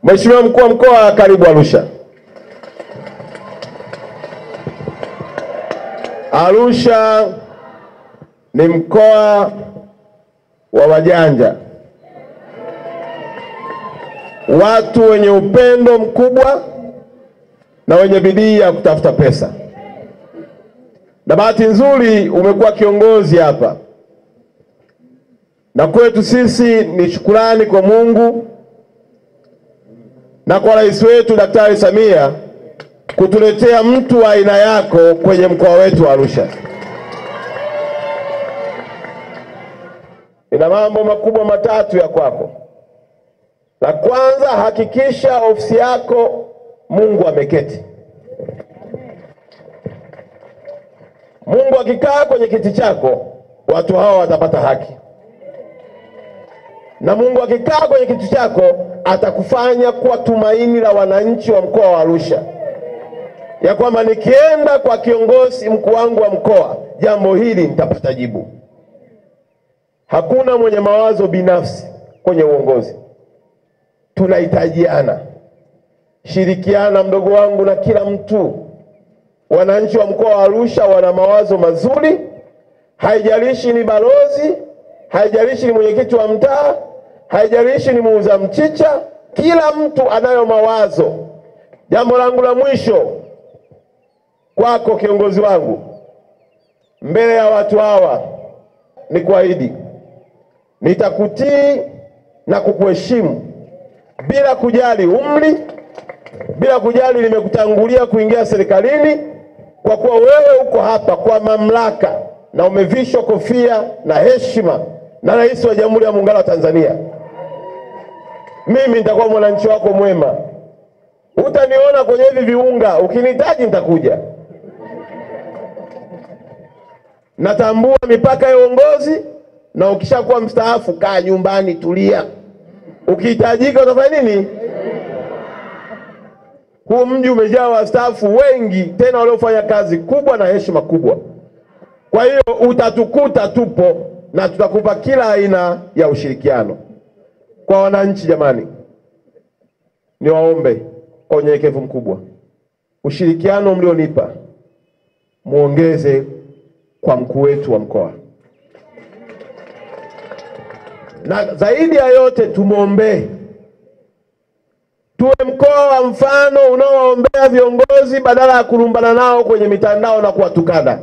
Mheshimiwa Mkuu wa Mkoa, karibu Arusha. Arusha ni mkoa wa wajanja, watu wenye upendo mkubwa na wenye bidii ya kutafuta pesa. Na bahati nzuri umekuwa kiongozi hapa, na kwetu sisi ni shukrani kwa Mungu na kwa rais wetu Daktari Samia kutuletea mtu wa aina yako kwenye mkoa wetu wa Arusha. Ina mambo makubwa matatu ya kwako. La kwanza, hakikisha ofisi yako Mungu ameketi. Mungu akikaa kwenye kiti chako, watu hao watapata haki. Na Mungu akikaa kwenye kiti chako, atakufanya kuwa tumaini la wananchi wa mkoa wa Arusha, ya kwamba nikienda kwa kiongozi mkuu wangu wa mkoa, jambo hili nitapata jibu. Hakuna mwenye mawazo binafsi kwenye uongozi. Tunahitajiana, shirikiana mdogo wangu na kila mtu. Wananchi wa mkoa wa Arusha wana mawazo mazuri, haijalishi ni balozi, haijalishi ni mwenyekiti wa mtaa, haijalishi ni muuza mchicha, kila mtu anayo mawazo. Jambo langu la mwisho kwako kiongozi wangu, mbele ya watu hawa ni kuahidi nitakutii na kukuheshimu bila kujali umri, bila kujali nimekutangulia kuingia serikalini, kwa kuwa wewe uko hapa kwa mamlaka na umevishwa kofia na heshima na Rais wa Jamhuri ya Muungano wa Tanzania. Mimi nitakuwa mwananchi wako mwema. Utaniona kwenye hivi viunga, ukinihitaji nitakuja. Natambua mipaka ya uongozi, na ukishakuwa mstaafu kaa nyumbani tulia. Ukihitajika utafanya nini? Huu mji umejaa wastaafu wengi, tena waliofanya kazi kubwa na heshima kubwa. Kwa hiyo utatukuta tupo na tutakupa kila aina ya ushirikiano. Kwa wananchi jamani, niwaombe kwa unyenyekevu mkubwa, ushirikiano mlionipa muongeze kwa mkuu wetu wa mkoa. Na zaidi ya yote tumuombe tuwe mkoa wa mfano unaoombea viongozi badala ya kulumbana nao kwenye mitandao na kuwatukana.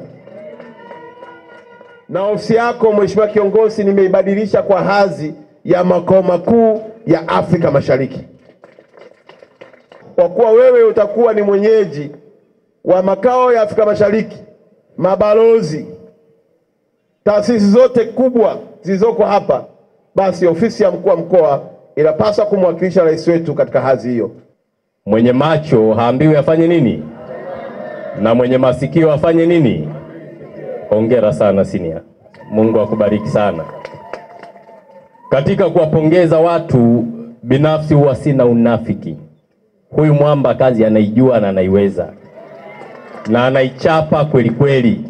Na ofisi yako Mheshimiwa kiongozi nimeibadilisha kwa hadhi ya makao makuu ya Afrika Mashariki, kwa kuwa wewe utakuwa ni mwenyeji wa makao ya Afrika Mashariki, mabalozi, taasisi zote kubwa zilizoko hapa. Basi ofisi ya mkuu wa mkoa inapaswa kumwakilisha rais wetu katika hadhi hiyo. Mwenye macho haambiwi afanye nini, na mwenye masikio afanye nini. Hongera sana senior. Mungu akubariki sana. Katika kuwapongeza watu binafsi huwa sina unafiki. Huyu mwamba kazi anaijua na anaiweza, na anaichapa kweli kweli.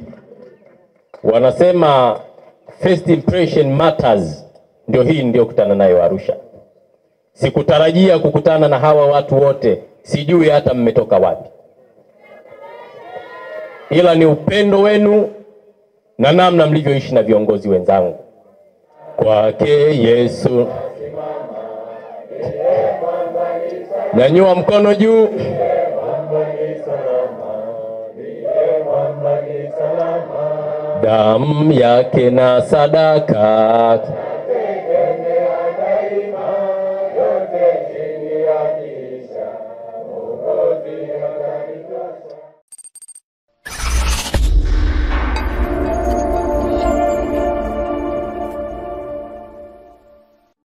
Wanasema first impression matters. Ndio hii ndio kutana nayo Arusha. Sikutarajia kukutana na hawa watu wote, sijui hata mmetoka wapi. Ila ni upendo wenu na namna mlivyoishi na viongozi wenzangu. Kwake Yesu. Nyanyua mkono juu. Damu yake na sadaka